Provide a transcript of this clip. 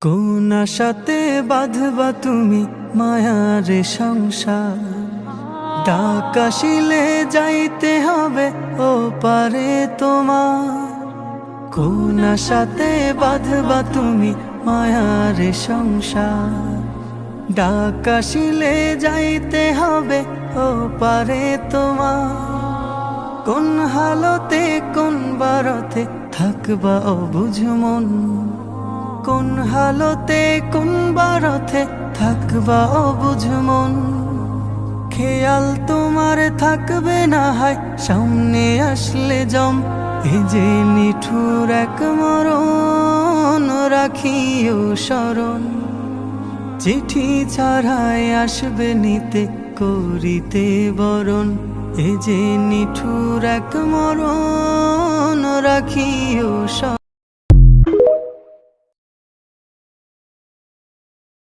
কোন আশাতে বাঁধবা তুমি মায়ার সংসার, ডাক আসিলে যাইতে হবে ও পারে তোমার। কোন আশাতে বাঁধবা তুমি মায়ার সংসার, ডাক আসিলে যাইতে হবে ও পারে তোমার। কোন হালতে কোন বারতে থাকবা অবুঝ মন, কোন হালতে কোন বারতে থাকবা অবুঝ মন। খেয়াল তোমার থাকবে না হয় সামনে আসলে জম, এ যে নিঠুর এক মরণ রাখিও স্মরণ। চিঠি ছাড়াই আসবে নিতে করিতে বরণ, এ যে নিঠুর এক মরণ রাখিও স্মরণ।